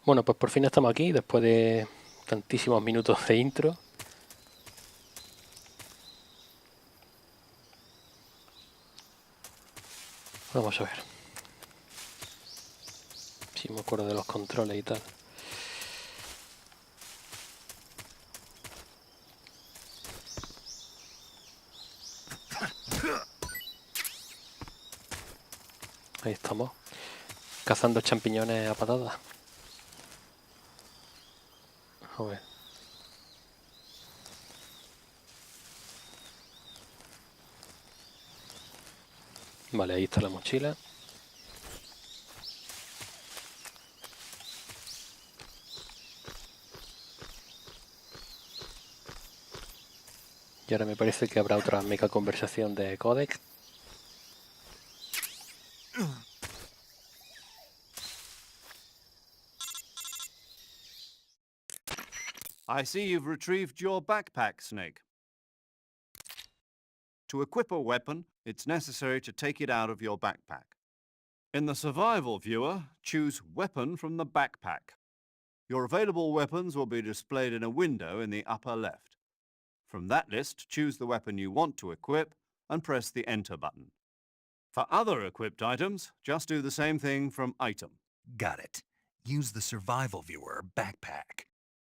Bueno, pues por fin estamos aquí, después de tantísimos minutos de intro. Vamos a ver. Si me acuerdo de los controles y tal. Ahí estamos. Cazando champiñones a patadas. A ver. Vale, ahí está la mochila. Y ahora me parece que habrá otra mega conversación de codec. I see you've retrieved your backpack, Snake. To equip a weapon, it's necessary to take it out of your backpack. In the survival viewer, choose Weapon from the backpack. Your available weapons will be displayed in a window in the upper left. From that list, choose the weapon you want to equip and press the Enter button. For other equipped items, just do the same thing from Item. Got it. Use the survival viewer backpack.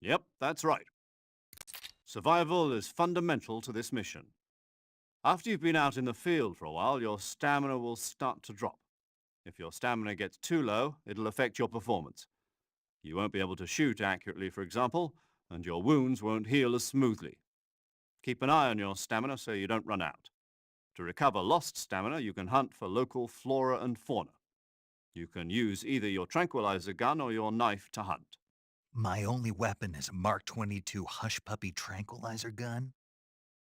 Yep, that's right. Survival is fundamental to this mission. After you've been out in the field for a while, your stamina will start to drop. If your stamina gets too low, it'll affect your performance. You won't be able to shoot accurately, for example, and your wounds won't heal as smoothly. Keep an eye on your stamina so you don't run out. To recover lost stamina, you can hunt for local flora and fauna. You can use either your tranquilizer gun or your knife to hunt. My only weapon is a Mark 22 Hush Puppy tranquilizer gun?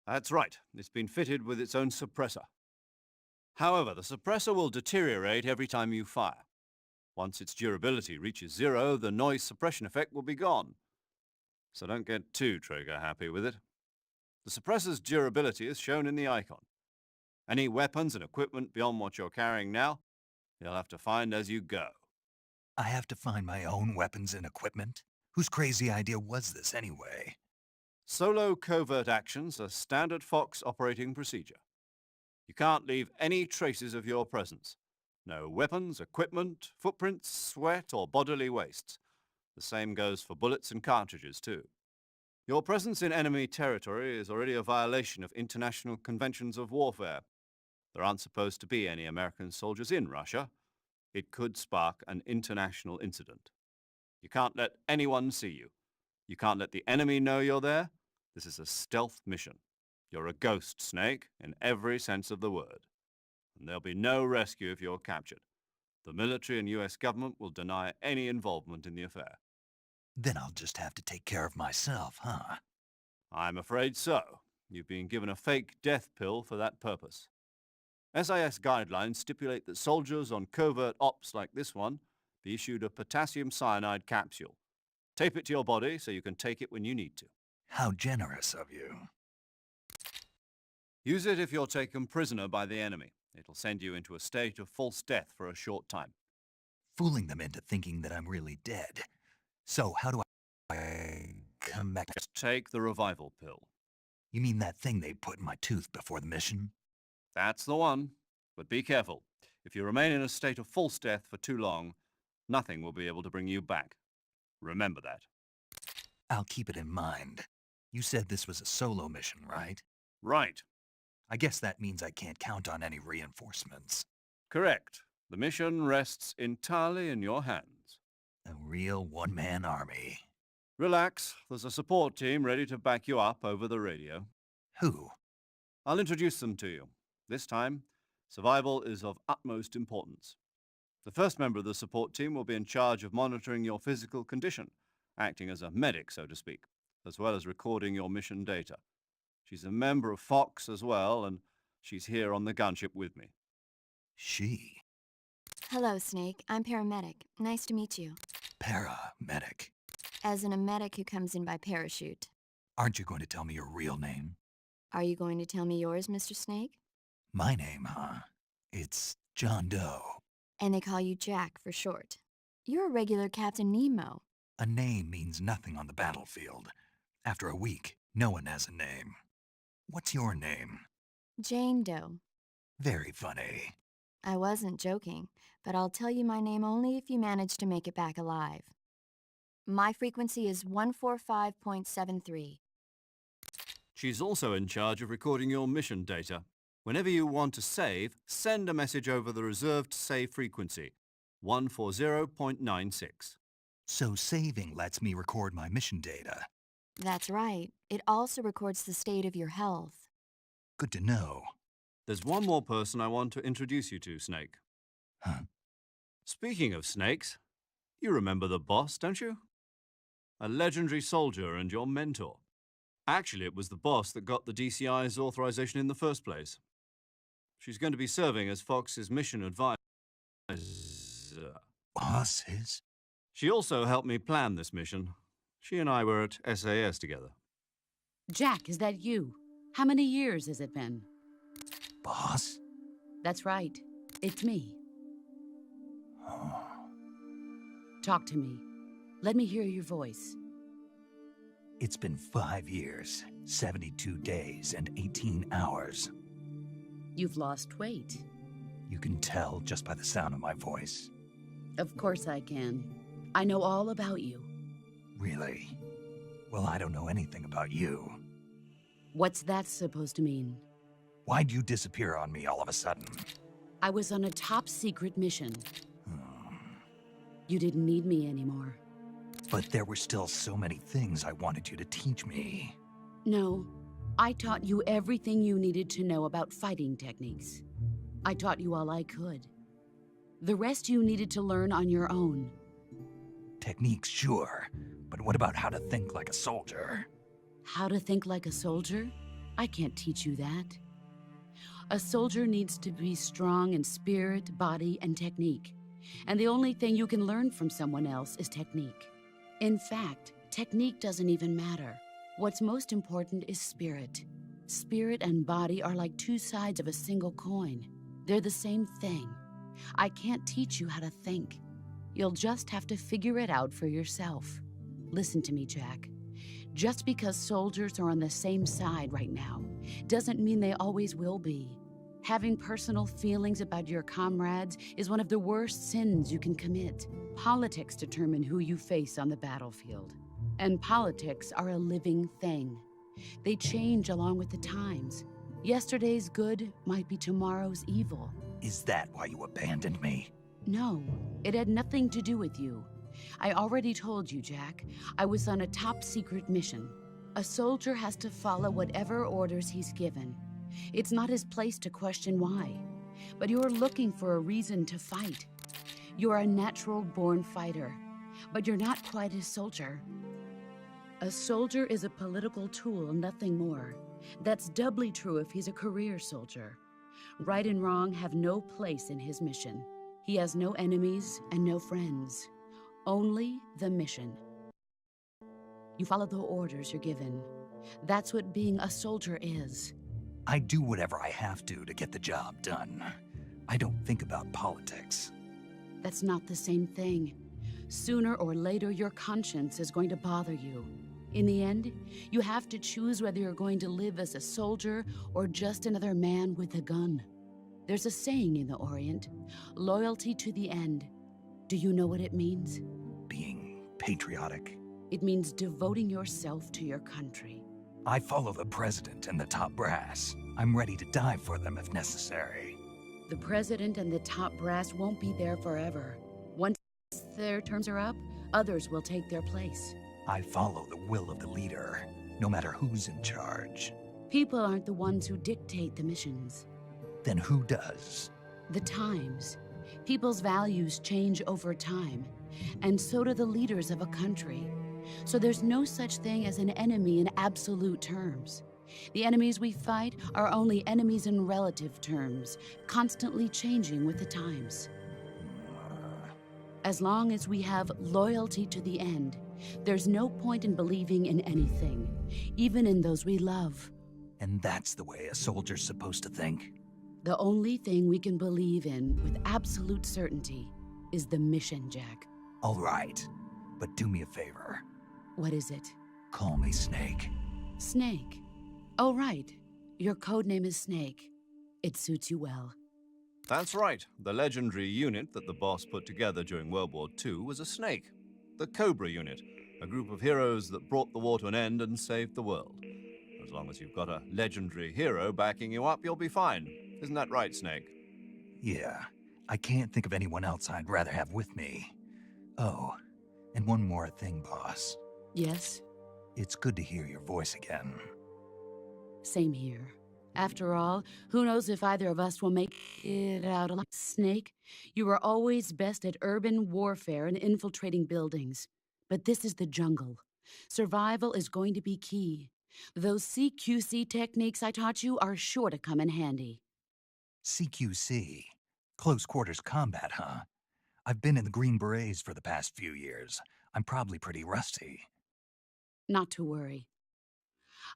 That's right. It's been fitted with its own suppressor. However, the suppressor will deteriorate every time you fire. Once its durability reaches 0, the noise suppression effect will be gone. So don't get too trigger happy with it. The suppressor's durability is shown in the icon. Any weapons and equipment beyond what you're carrying now, you'll have to find as you go. I have to find my own weapons and equipment? Whose crazy idea was this anyway? Solo covert actions are standard Fox operating procedure. You can't leave any traces of your presence. No weapons, equipment, footprints, sweat, or bodily wastes. The same goes for bullets and cartridges, too. Your presence in enemy territory is already a violation of international conventions of warfare. There aren't supposed to be any American soldiers in Russia. It could spark an international incident. You can't let anyone see you. You can't let the enemy know you're there. This is a stealth mission. You're a ghost, Snake, in every sense of the word. And there'll be no rescue if you're captured. The military and US government will deny any involvement in the affair. Then I'll just have to take care of myself, huh? I'm afraid so. You've been given a fake death pill for that purpose. SIS guidelines stipulate that soldiers on covert ops like this one be issued a potassium cyanide capsule. Tape it to your body so you can take it when you need to. How generous of you. Use it if you're taken prisoner by the enemy. It'll send you into a state of false death for a short time. Fooling them into thinking that I'm really dead. So how do I come back? Take the revival pill. You mean that thing they put in my tooth before the mission? That's the one. But be careful. If you remain in a state of false death for too long, nothing will be able to bring you back. Remember that. I'll keep it in mind. You said this was a solo mission, right? Right. I guess that means I can't count on any reinforcements. Correct. The mission rests entirely in your hands. A real one-man army. Relax. There's a support team ready to back you up over the radio. Who? I'll introduce them to you. This time, survival is of utmost importance. The first member of the support team will be in charge of monitoring your physical condition, acting as a medic, so to speak, as well as recording your mission data. She's a member of Fox as well, and she's here on the gunship with me. She. Hello, Snake. I'm paramedic. Nice to meet you. Paramedic. As in a medic who comes in by parachute. Aren't you going to tell me your real name? Are you going to tell me yours, Mr. Snake? My name, huh? It's John Doe. And they call you Jack for short. You're a regular Captain Nemo. A name means nothing on the battlefield. After a week, no one has a name. What's your name? Jane Doe. Very funny. I wasn't joking, but I'll tell you my name only if you manage to make it back alive. My frequency is 145.73. She's also in charge of recording your mission data. Whenever you want to save, send a message over the reserved save frequency, 140.96. So saving lets me record my mission data. That's right. It also records the state of your health. Good to know. There's one more person I want to introduce you to, Snake. Huh? Speaking of snakes, you remember the boss, don't you? A legendary soldier and your mentor. Actually, it was the boss that got the DCI's authorization in the first place. She's going to be serving as Fox's mission advisor. Bosses? She also helped me plan this mission. She and I were at SAS together. Jack, is that you? How many years has it been? Boss? That's right. It's me. Oh. Talk to me. Let me hear your voice. It's been 5 years, 72 days, and 18 hours. You've lost weight. You can tell just by the sound of my voice. Of course I can. I know all about you. Really? Well, I don't know anything about you. What's that supposed to mean? Why'd you disappear on me all of a sudden? I was on a top-secret mission. You didn't need me anymore. But there were still so many things I wanted you to teach me. No, I taught you everything you needed to know about fighting techniques. I taught you all I could. The rest you needed to learn on your own. Techniques, sure. But what about how to think like a soldier? How to think like a soldier? I can't teach you that. A soldier needs to be strong in spirit, body, and technique. And the only thing you can learn from someone else is technique. In fact, technique doesn't even matter. What's most important is spirit. Spirit and body are like two sides of a single coin. They're the same thing. I can't teach you how to think. You'll just have to figure it out for yourself. Listen to me, Jack. Just because soldiers are on the same side right now doesn't mean they always will be. Having personal feelings about your comrades is one of the worst sins you can commit. Politics determine who you face on the battlefield. And politics are a living thing. They change along with the times. Yesterday's good might be tomorrow's evil. Is that why you abandoned me? No, it had nothing to do with you. I already told you, Jack. I was on a top-secret mission. A soldier has to follow whatever orders he's given. It's not his place to question why. But you're looking for a reason to fight. You're a natural-born fighter, but you're not quite a soldier. A soldier is a political tool, nothing more. That's doubly true if he's a career soldier. Right and wrong have no place in his mission. He has no enemies and no friends. Only the mission. You follow the orders you're given. That's what being a soldier is. I do whatever I have to get the job done. I don't think about politics. That's not the same thing. Sooner or later, your conscience is going to bother you. In the end, you have to choose whether you're going to live as a soldier or just another man with a gun. There's a saying in the Orient, loyalty to the end. Do you know what it means? Being patriotic. It means devoting yourself to your country. I follow the president and the top brass. I'm ready to die for them if necessary. The president and the top brass won't be there forever. Once their terms are up, others will take their place. I follow the will of the leader, no matter who's in charge. People aren't the ones who dictate the missions. Then who does? The times. People's values change over time, and so do the leaders of a country. So there's no such thing as an enemy in absolute terms. The enemies we fight are only enemies in relative terms, constantly changing with the times. As long as we have loyalty to the end, there's no point in believing in anything, even in those we love. And that's the way a soldier's supposed to think? The only thing we can believe in with absolute certainty is the mission, Jack. All right, but do me a favor. What is it? Call me Snake. Snake. Oh, right. Your code name is Snake. It suits you well. That's right. The legendary unit that the boss put together during World War II was a snake. The Cobra unit, a group of heroes that brought the war to an end and saved the world. As long as you've got a legendary hero backing you up, you'll be fine. Isn't that right, Snake? Yeah, I can't think of anyone else I'd rather have with me. Oh, and one more thing, boss. Yes? It's good to hear your voice again. Same here. After all, who knows if either of us will make it out alive. Snake, you are always best at urban warfare and infiltrating buildings. But this is the jungle. Survival is going to be key. Those CQC techniques I taught you are sure to come in handy. CQC? Close quarters combat, huh? I've been in the Green Berets for the past few years. I'm probably pretty rusty. Not to worry.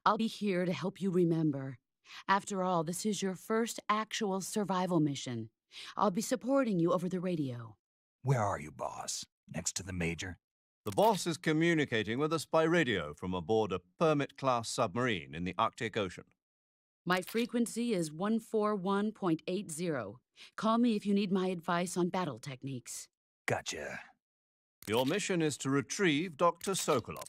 I'll be here to help you remember. After all, this is your first actual survival mission. I'll be supporting you over the radio. Where are you, boss? Next to the Major? The boss is communicating with us by radio from aboard a Permit-class submarine in the Arctic Ocean. My frequency is 141.80. Call me if you need my advice on battle techniques. Gotcha. Your mission is to retrieve Dr. Sokolov.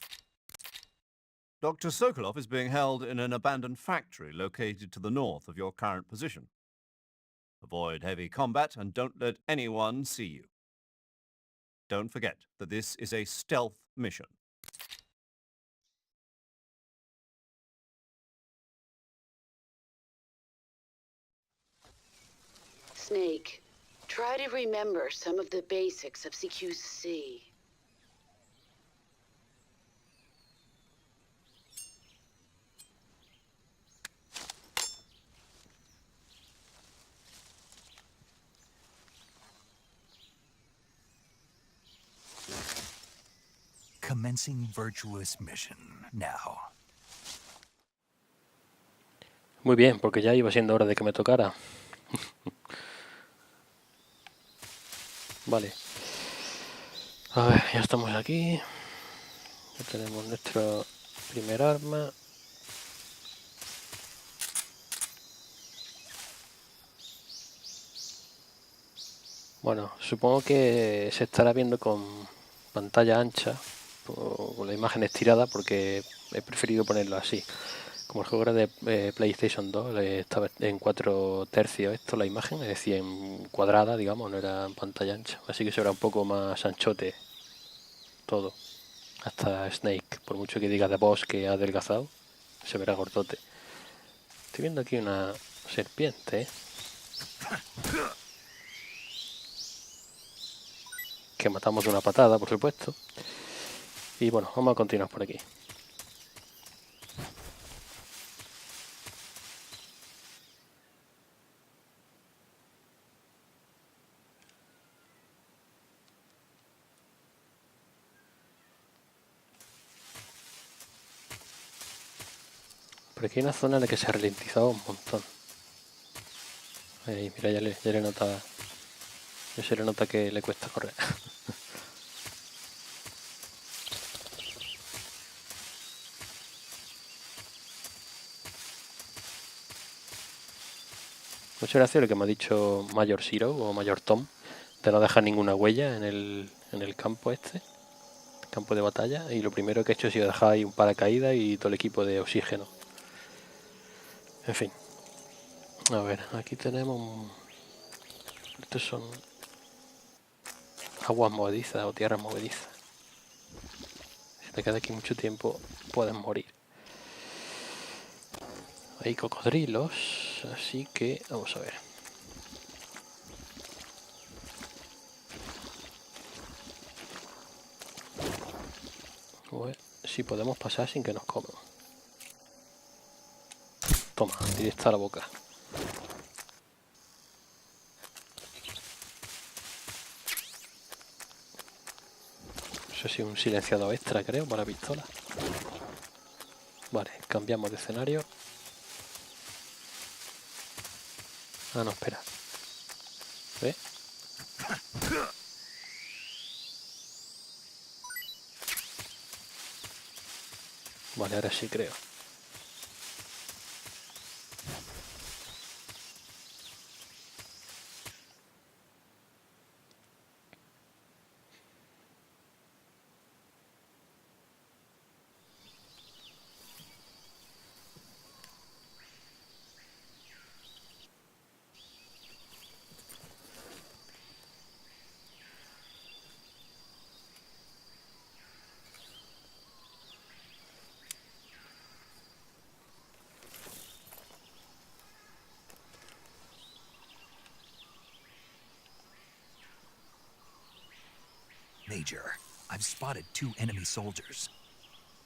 Dr. Sokolov is being held in an abandoned factory located to the north of your current position. Avoid heavy combat and don't let anyone see you. Don't forget that this is a stealth mission. Snake, try to remember some of the basics of CQC. Commencing virtuous mission now. Muy bien, porque ya iba siendo hora de que me tocara. Vale. A ver, ya estamos aquí. Ya tenemos nuestro primer arma. Bueno, supongo que se estará viendo con pantalla ancha, con la imagen estirada, porque he preferido ponerlo así. Como el juego era de PlayStation 2, estaba en 4 tercios esto, la imagen, es decir, en cuadrada, digamos, no era en pantalla ancha. Así que se verá un poco más anchote todo. Hasta Snake, por mucho que diga The Boss que ha adelgazado, se verá gordote. Estoy viendo aquí una serpiente, que matamos de una patada, por supuesto. Y bueno, vamos a continuar por aquí. Por aquí hay una zona en la que se ha ralentizado un montón. Ahí, mira, ya le nota. Ya se le nota que le cuesta correr. Muchas gracias lo que me ha dicho Mayor Zero o Mayor Tom, de no dejar ninguna huella en el campo este, campo de batalla, y lo primero que he hecho ha sido dejar ahí un paracaídas y todo el equipo de oxígeno. En fin. A ver, aquí tenemos estos son aguas movedizas o tierras movedizas. Si te quedas aquí mucho tiempo puedes morir. Hay cocodrilos, así que vamos a ver. A ver si podemos pasar sin que nos coman. Toma, directa a la boca. Eso sí, un silenciador extra, creo, para la pistola. Vale, cambiamos de escenario. Ah, no, espera. ¿Ve? Vale, ahora sí creo. Major, I've spotted 2 enemy soldiers.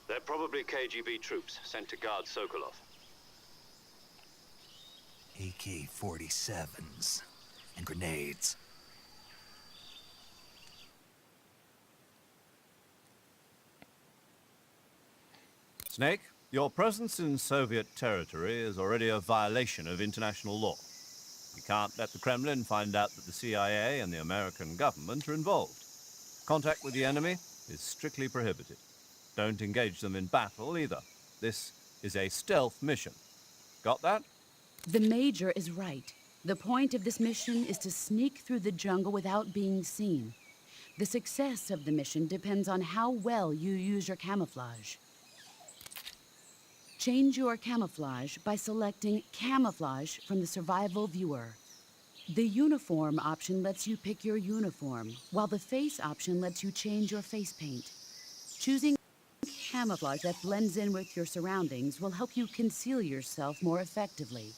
They're probably KGB troops sent to guard Sokolov. AK-47s and grenades. Snake, your presence in Soviet territory is already a violation of international law. We can't let the Kremlin find out that the CIA and the American government are involved. Contact with the enemy is strictly prohibited. Don't engage them in battle either. This is a stealth mission. Got that? The Major is right. The point of this mission is to sneak through the jungle without being seen. The success of the mission depends on how well you use your camouflage. Change your camouflage by selecting Camouflage from the Survival Viewer. The Uniform option lets you pick your uniform, while the Face option lets you change your face paint. Choosing camouflage that blends in with your surroundings will help you conceal yourself more effectively.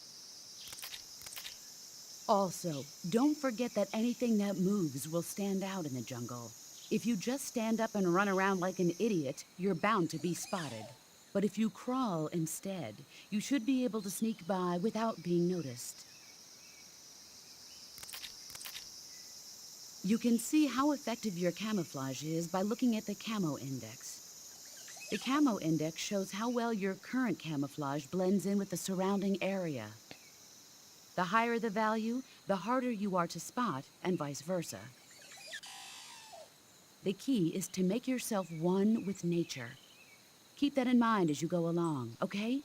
Also, don't forget that anything that moves will stand out in the jungle. If you just stand up and run around like an idiot, you're bound to be spotted. But if you crawl instead, you should be able to sneak by without being noticed. You can see how effective your camouflage is by looking at the Camo Index. The Camo Index shows how well your current camouflage blends in with the surrounding area. The higher the value, the harder you are to spot, and vice versa. The key is to make yourself one with nature. Keep that in mind as you go along, okay?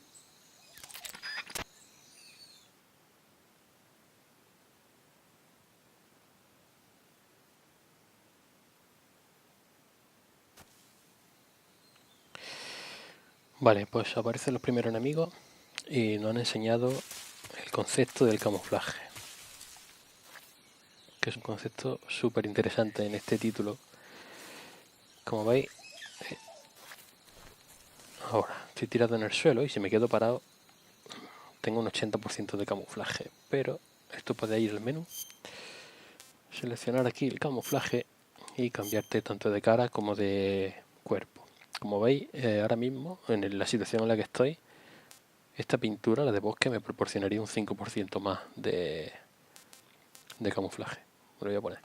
Vale, pues aparecen los primeros enemigos y nos han enseñado el concepto del camuflaje, que es un concepto súper interesante en este título. Como veis, ahora estoy tirado en el suelo y si me quedo parado tengo un 80% de camuflaje, pero esto puede ir al menú, seleccionar aquí el camuflaje y cambiarte tanto de cara como de cuerpo. Como veis, ahora mismo, en la situación en la que estoy, esta pintura, la de bosque, me proporcionaría un 5% más de camuflaje. Me lo voy a poner.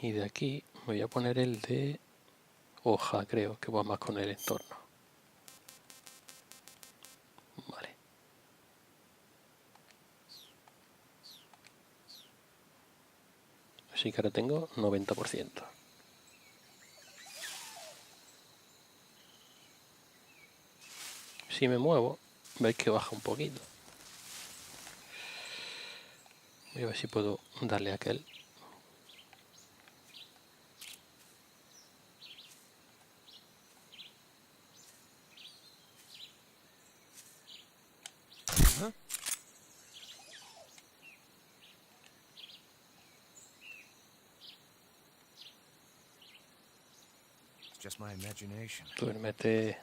Y de aquí me voy a poner el de hoja, creo, que va más con el entorno. Vale. Así que ahora tengo 90%. Si me muevo, veis que baja un poquito. Voy a ver si puedo darle a aquel. Just my imagination. Duérmete.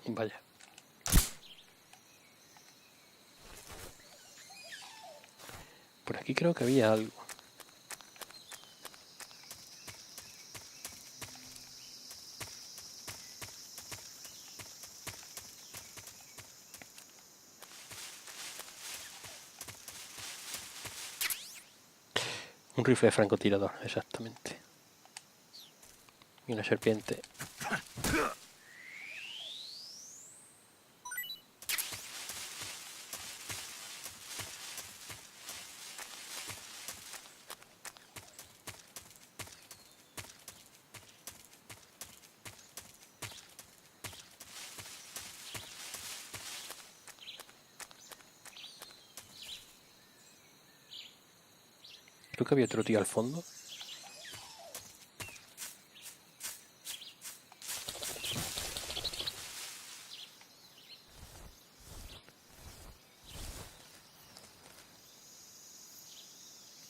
Vaya. Por aquí creo que había algo. Un rifle de francotirador, exactamente. Y una serpiente. Creo que había otro tío al fondo.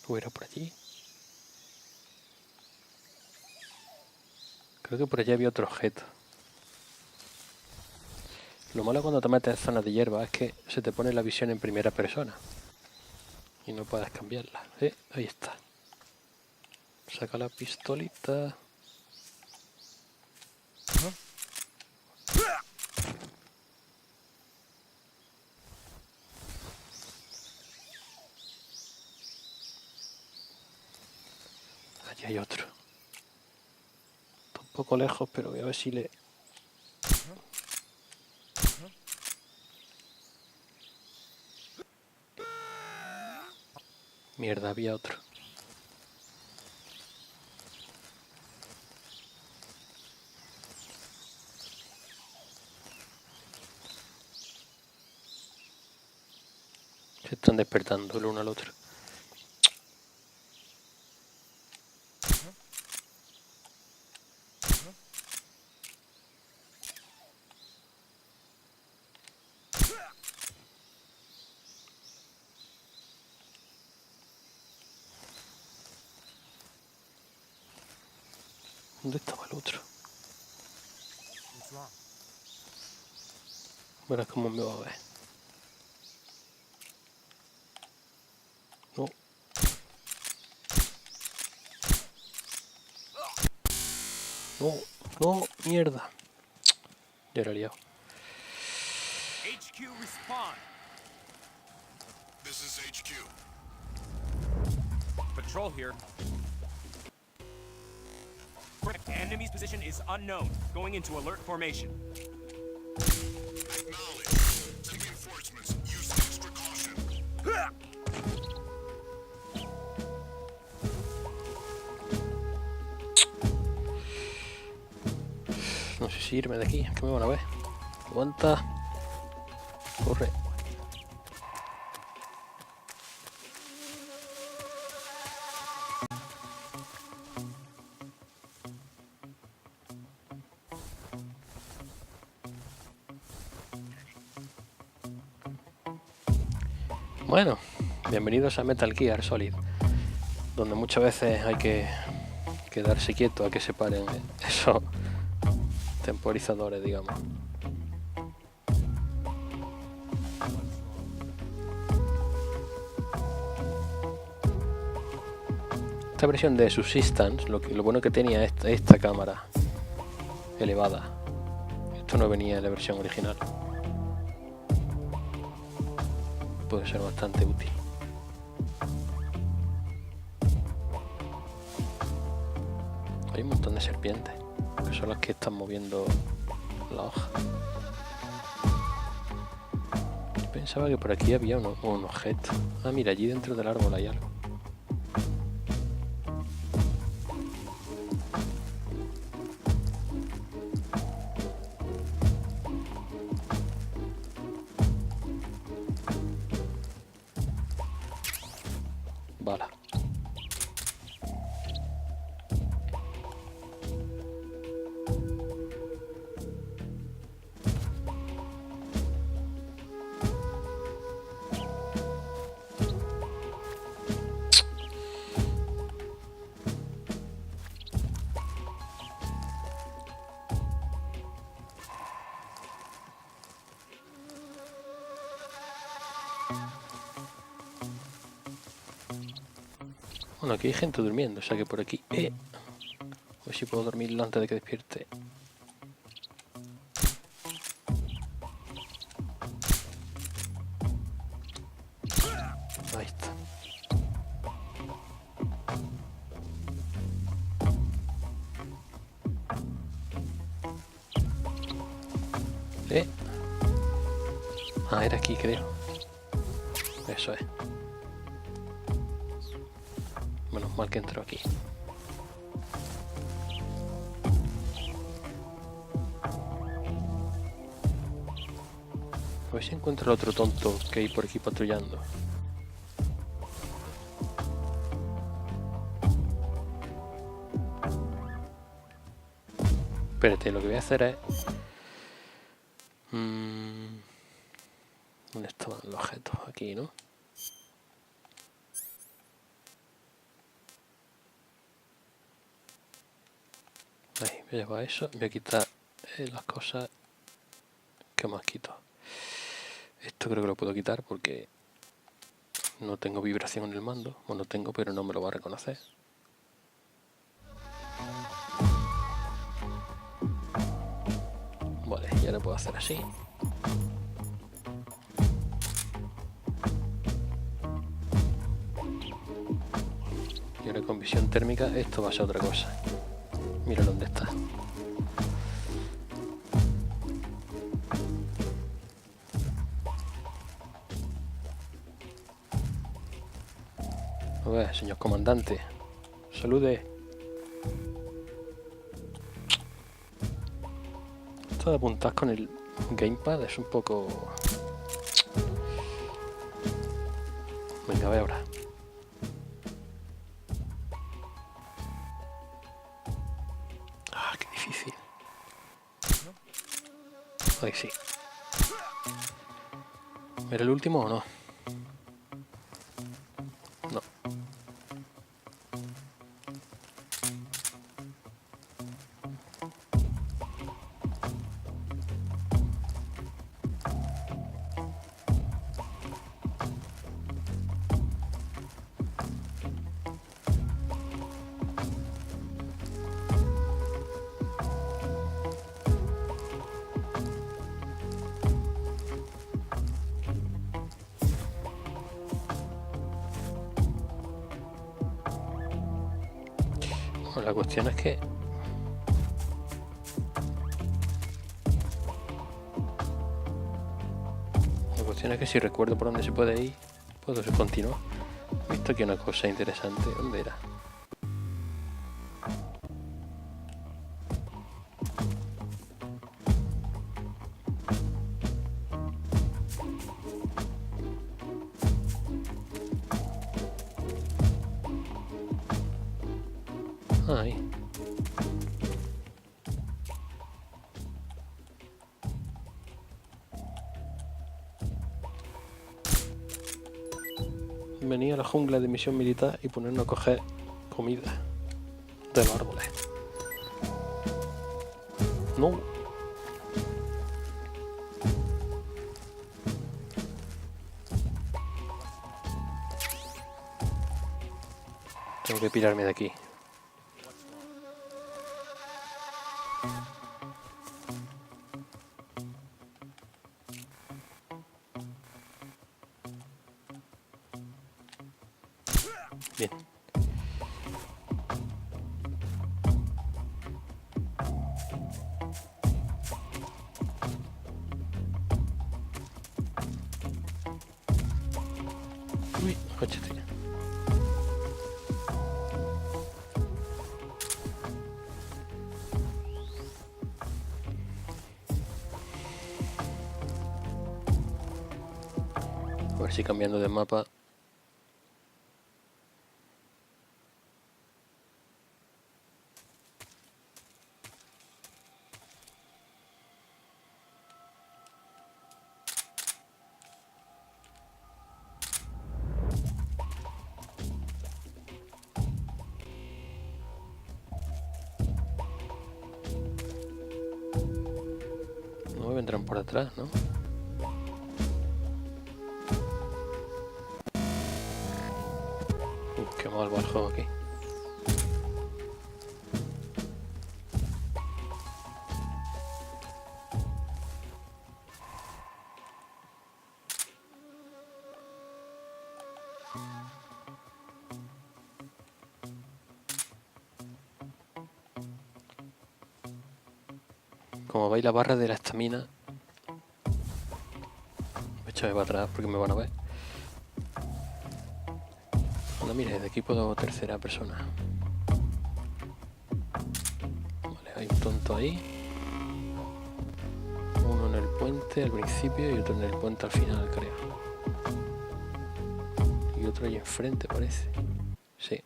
¿O era por allí? Creo que por allí había otro objeto. Lo malo cuando te metes en zonas de hierba es que se te pone la visión en primera persona. Y no puedes cambiarla. Ahí está. Saca la pistolita. Allí hay otro. Está un poco lejos, pero voy a ver si le... Mierda, había otro. Se están despertando el uno al otro. ¿Dónde estaba el otro? Verás cómo me va a ver. No. No, no, mierda. Ya lo he liado. HQ respond. This is HQ. Patrol here. Enemy's position is unknown. Going into alert formation. Acknowledge. Send reinforcements. Use extra caution. No sé si irme de aquí, que me van a ver. Aguanta. Corre. Bueno, bienvenidos a Metal Gear Solid, donde muchas veces hay que quedarse quieto a que se paren esos temporizadores, digamos. Esta versión de Subsistence, lo bueno que tenía esta cámara elevada. Esto no venía en la versión original. Puede ser bastante útil. Hay un montón de serpientes, que son las que están moviendo la hoja. Pensaba que por aquí había un objeto. Ah, mira, allí dentro del árbol hay algo. Bala. Bueno, aquí hay gente durmiendo, o sea que por aquí... A ver si puedo dormirlo antes de que despierte. Ahí está. Ah, era aquí, creo. Eso es. Menos mal que entro aquí. A ver si encuentro el otro tonto que hay por aquí patrullando. Espérate, lo que voy a hacer es... ¿Dónde estaban los objetos? Aquí, ¿no? Ahí, voy a llevar eso. Voy a quitar las cosas que más quito. Esto creo que lo puedo quitar porque no tengo vibración en el mando. Bueno, tengo, pero no me lo va a reconocer. Vale, ya lo puedo hacer así. Y ahora con visión térmica esto va a ser otra cosa. Mira dónde está. A ver, señor comandante. Salude. Esto de apuntar con el gamepad es un poco... Venga, a ver ahora. Ah, qué difícil. Ahí sí. ¿Era el último o no? No. Bueno, la cuestión es que... La cuestión es que si recuerdo por dónde se puede ir, puedo continuar. He visto aquí una cosa interesante. ¿Dónde era? Ahí. Venir a la jungla de misión militar y ponernos a coger comida de los árboles. No. Tengo que pirarme de aquí. Bien. Uy, cochete. A ver si cambiando de mapa. No me vendrán por atrás, ¿no? Qué mal va el juego aquí. Como veis, la barra de la estamina. Échame para atrás porque me van a ver. Anda, mira, desde aquí puedo tercera persona. Vale, hay un tonto ahí. Uno en el puente al principio y otro en el puente al final, creo. Y otro ahí enfrente, parece. Sí.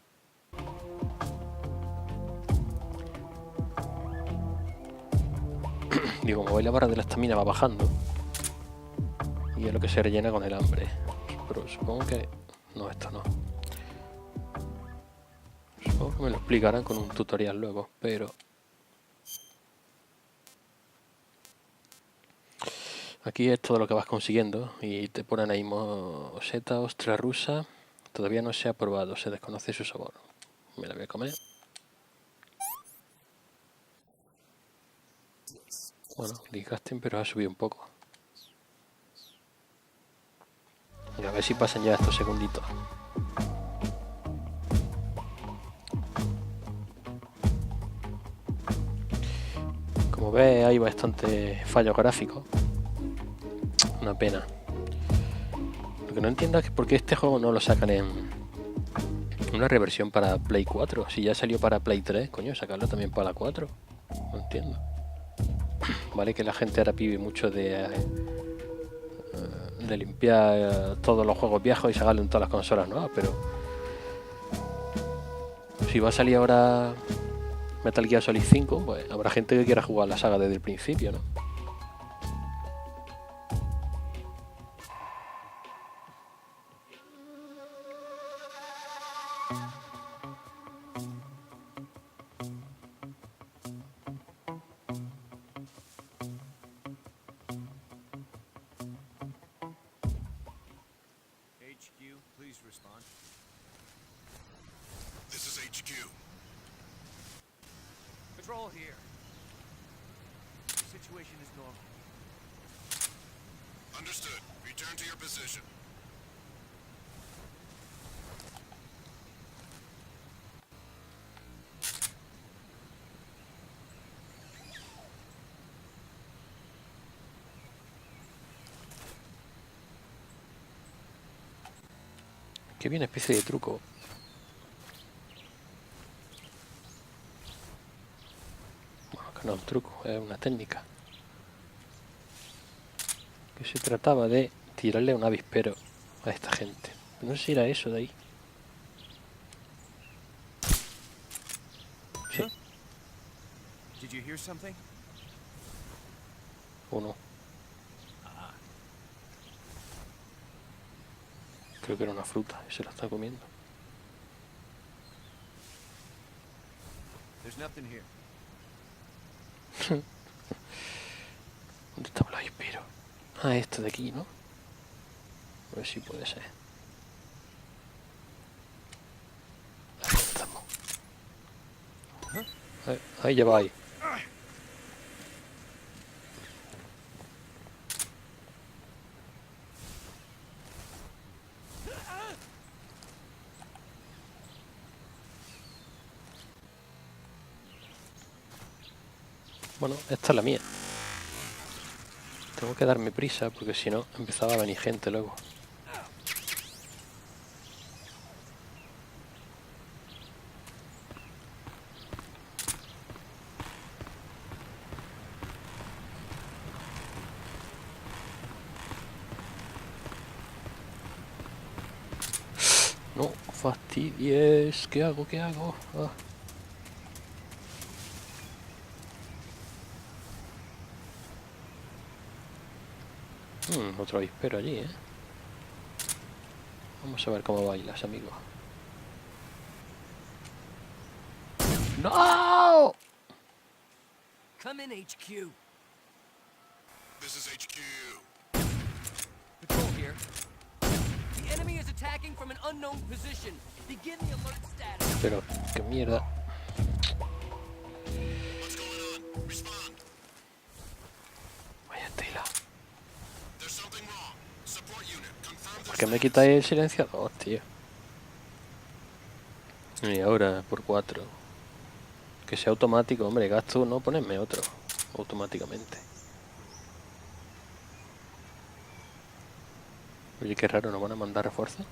Y como veis la barra de la estamina va bajando. Y es lo que se rellena con el hambre. Pero supongo que... No, esto no. Supongo que me lo explicarán con un tutorial luego, pero... Aquí es todo lo que vas consiguiendo y te ponen ahí seta, ostra rusa. Todavía no se ha probado, se desconoce su sabor. Me la voy a comer. Bueno, disgusting, pero ha subido un poco. Y a ver si pasan ya estos segunditos. Como ves, hay bastante fallo gráfico. Una pena. Lo que no entiendo es por qué este juego no lo sacan en una reversión para Play 4. Si ya salió para Play 3, coño, sacarlo también para la 4. No entiendo. Vale que la gente ahora pide mucho de limpiar todos los juegos viejos y sacarlo en todas las consolas nuevas, pero si va a salir ahora Metal Gear Solid 5, pues habrá gente que quiera jugar la saga desde el principio, ¿no? HQ, please respond. This is HQ. Patrol here. The situation is normal. Understood. Return to your position. Que viene especie de truco. Bueno, que no es un truco, es una técnica. Que se trataba de tirarle un avispero a esta gente. No sé si era eso de ahí. Sí, Did you hear something? o no. Creo que era una fruta y se la está comiendo. There's nothing here. ¿Dónde estaba el avispero? Ah, este de aquí, ¿no? A ver si puede ser. Ahí estamos. Ahí ya va ahí. Bueno, esta es la mía. Tengo que darme prisa porque si no empezaba a venir gente luego. No fastidies. ¿Qué hago? ¿Qué hago? Ah. Otro avispero allí, ¿eh? Vamos a ver cómo bailas, amigo. ¡No! Come in, HQ. This is HQ. Patrol here. The enemy is attacking from an unknown position. Begin the alert status. Pero, qué mierda. What's going on? Respond. Vaya tela. There's something wrong. Support unit. Confirm ¿Por this. qué me quitáis el silenciador, tío? Y ahora, por 4. Que sea automático, hombre, gasto no ponerme otro automáticamente. Oye, qué raro, ¿nos van a mandar refuerzos?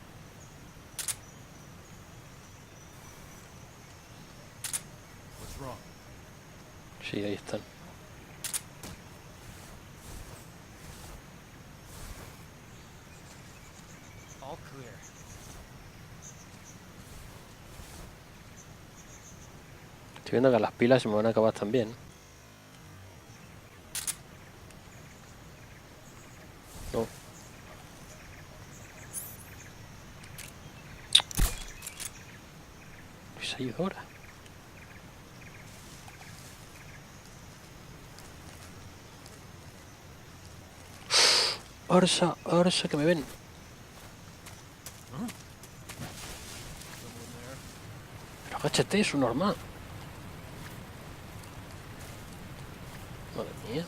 What's wrong? Sí, ahí están. All clear. Estoy viendo que las pilas se me van a acabar también. 6 horas. Orsa, Orsa, que me ven. Pero agáchate, es un normal. Madre mía.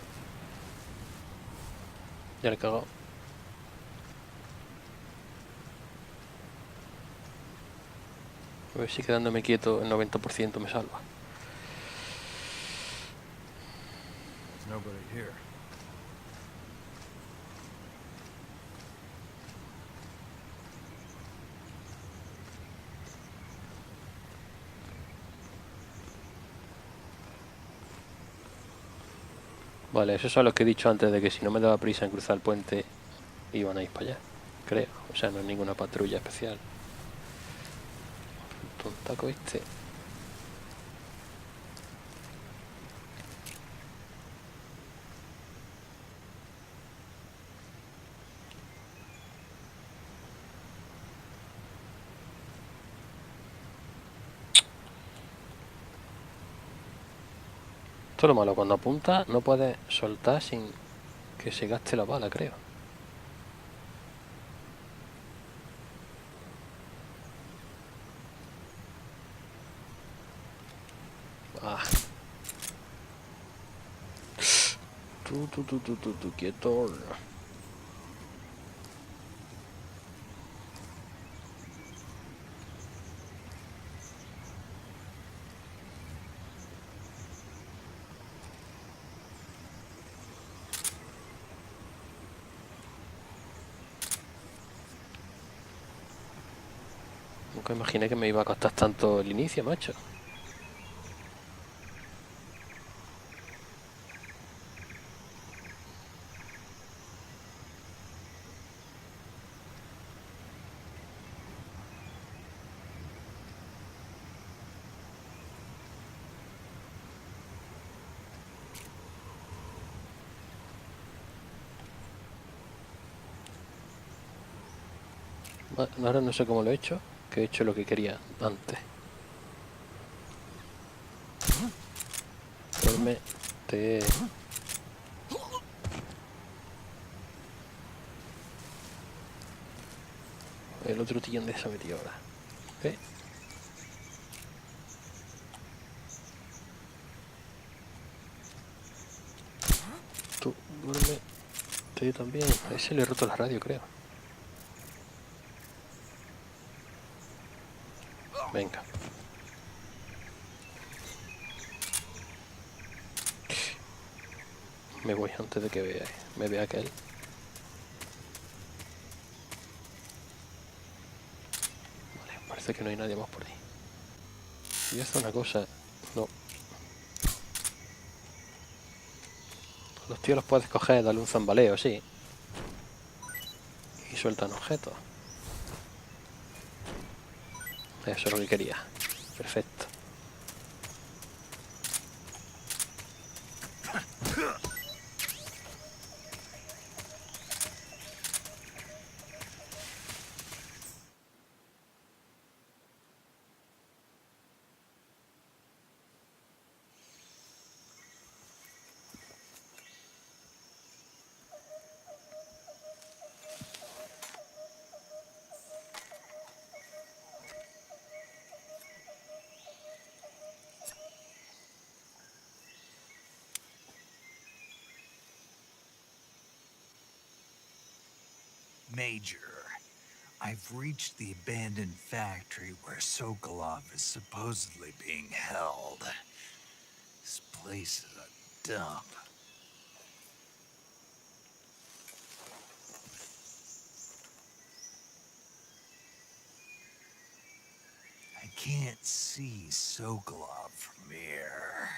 Ya le he cagado. A ver si quedándome quieto el 90% me salva. There's nobody here. Vale, eso es lo que he dicho antes de que si no me daba prisa en cruzar el puente iban a ir para allá, creo. O sea, no es ninguna patrulla especial. El tontaco este. Esto es lo malo, cuando apunta no puedes soltar sin que se gaste la bala, creo. Ah. Tú, quieto. Nunca imaginé que me iba a costar tanto el inicio, macho. Ahora no sé cómo lo he hecho, que he hecho lo que quería antes. Duérmete. El otro tío donde se ha metido ahora. ¿Eh? Tú, duérmete también. A ese le he roto la radio, creo. Venga. Me voy antes de que me vea aquel. Vale, parece que no hay nadie más por ahí. Y hace una cosa. No. Los tíos los puedes coger, darle un zambaleo, sí. Y sueltan objetos. Eso es lo que quería. Perfecto. Major, I've reached the abandoned factory where Sokolov is supposedly being held. This place is a dump. I can't see Sokolov from here.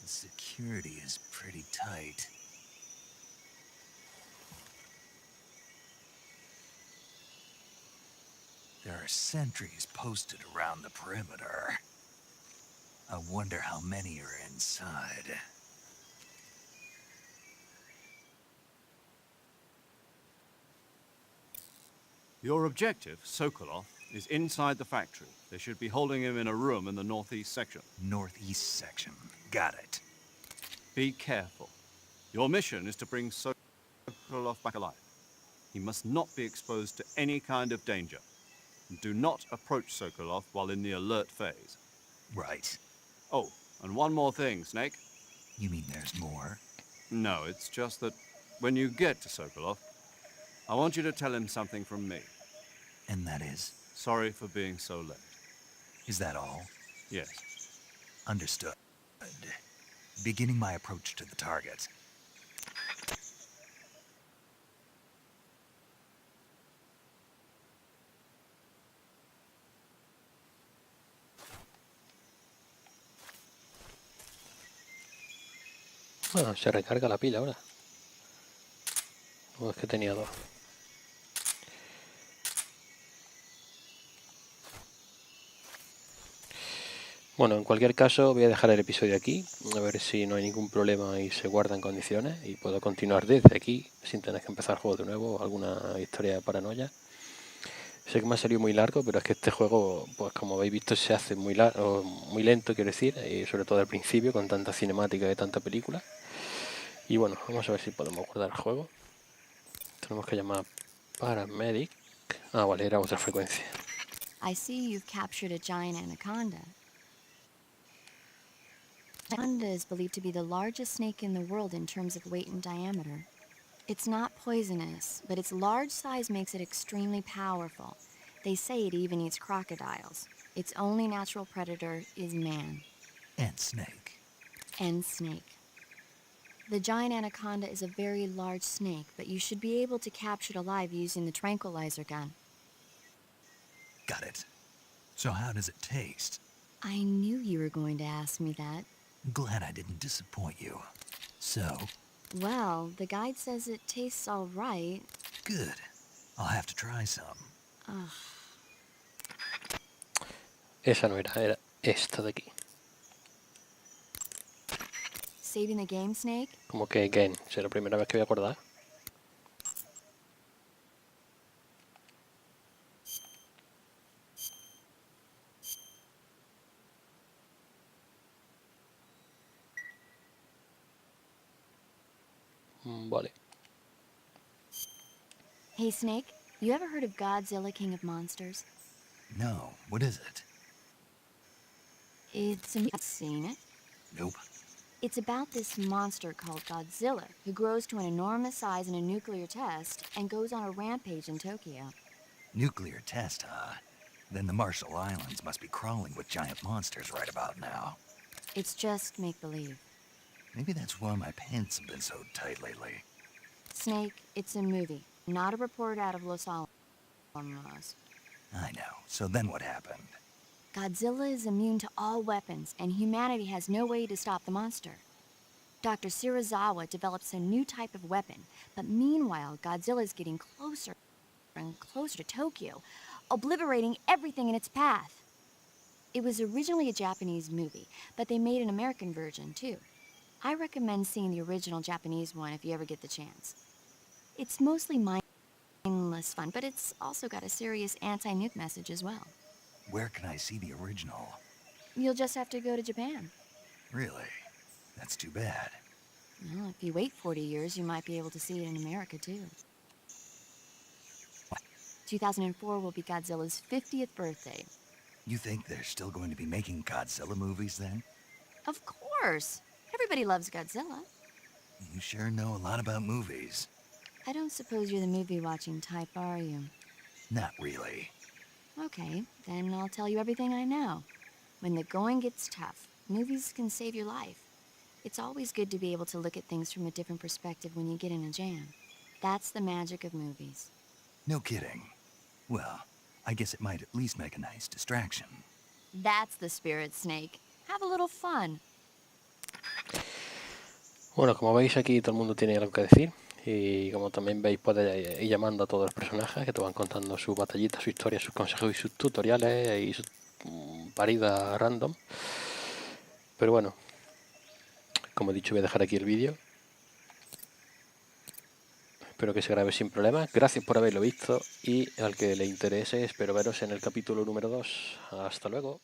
The security is pretty tight. There are sentries posted around the perimeter. I wonder how many are inside. Your objective, Sokolov, is inside the factory. They should be holding him in a room in the northeast section. Northeast section. Got it. Be careful. Your mission is to bring Sokolov back alive. He must not be exposed to any kind of danger. And do not approach Sokolov while in the alert phase. Right. Oh, and one more thing, Snake. You mean there's more? No, it's just that when you get to Sokolov, I want you to tell him something from me. And that is? Sorry for being so late. Is that all? Yes. Understood. Beginning my approach to the target. Bueno, se recarga la pila ahora. O es que tenía dos. Bueno, en cualquier caso voy a dejar el episodio aquí, a ver si no hay ningún problema y se guarda en condiciones y puedo continuar desde aquí sin tener que empezar el juego de nuevo o alguna historia de paranoia. Sé que me ha salido muy largo, pero es que este juego, pues como habéis visto, se hace muy lento, quiero decir, y sobre todo al principio con tanta cinemática y tanta película. Y bueno, vamos a ver si podemos guardar el juego. Tenemos que llamar paramedic. Ah, vale, era otra frecuencia. I see you've captured a giant anaconda. Anaconda is believed to be the largest snake in the world in terms of weight and diameter. It's not poisonous, but its large size makes it extremely powerful. They say it even eats crocodiles. Its only natural predator is man. And snake. And snake. The giant anaconda is a very large snake, but you should be able to capture it alive using the tranquilizer gun. Got it. So how does it taste? I knew you were going to ask me that. Glad I didn't disappoint you. So? Well, the guide says it tastes all right. Good. I'll have to try some. Ugh. Esa no era, era esta de aquí. Saving the game, Snake? Como que again, será la primera vez que voy a acordar. Vale. Hey, Snake, you ever heard of Godzilla, King of Monsters? No. What is it? It's a... Seen it? Nope. It's about this monster called Godzilla, who grows to an enormous size in a nuclear test and goes on a rampage in Tokyo. Nuclear test, huh? Then the Marshall Islands must be crawling with giant monsters right about now. It's just make-believe. Maybe that's why my pants have been so tight lately. Snake, it's a movie, not a report out of Los Alamos. I know. So then what happened? Godzilla is immune to all weapons, and humanity has no way to stop the monster. Dr. Shirazawa develops a new type of weapon, but meanwhile, Godzilla is getting closer and closer to Tokyo, obliterating everything in its path. It was originally a Japanese movie, but they made an American version, too. I recommend seeing the original Japanese one if you ever get the chance. It's mostly mindless fun, but it's also got a serious anti-nuke message as well. Where can I see the original? You'll just have to go to Japan. Really? That's too bad. Well, if you wait 40 years, you might be able to see it in America, too. 2004 will be Godzilla's 50th birthday. You think they're still going to be making Godzilla movies then? Of course! Everybody loves Godzilla. You sure know a lot about movies. I don't suppose you're the movie-watching type, are you? Not really. Okay, then I'll tell you everything I know. When the going gets tough, movies can save your life. It's always good to be able to look at things from a different perspective when you get in a jam. That's the magic of movies. No kidding. Well, I guess it might at least make a nice distraction. That's the spirit, Snake. Have a little fun. Bueno, como veis aquí todo el mundo tiene algo que decir y como también veis puedes ir llamando a todos los personajes que te van contando sus batallitas, su historia, sus consejos y sus tutoriales y sus paridas random. Pero bueno, como he dicho voy a dejar aquí el vídeo. Espero que se grabe sin problemas. Gracias por haberlo visto y al que le interese espero veros en el capítulo número 2. Hasta luego.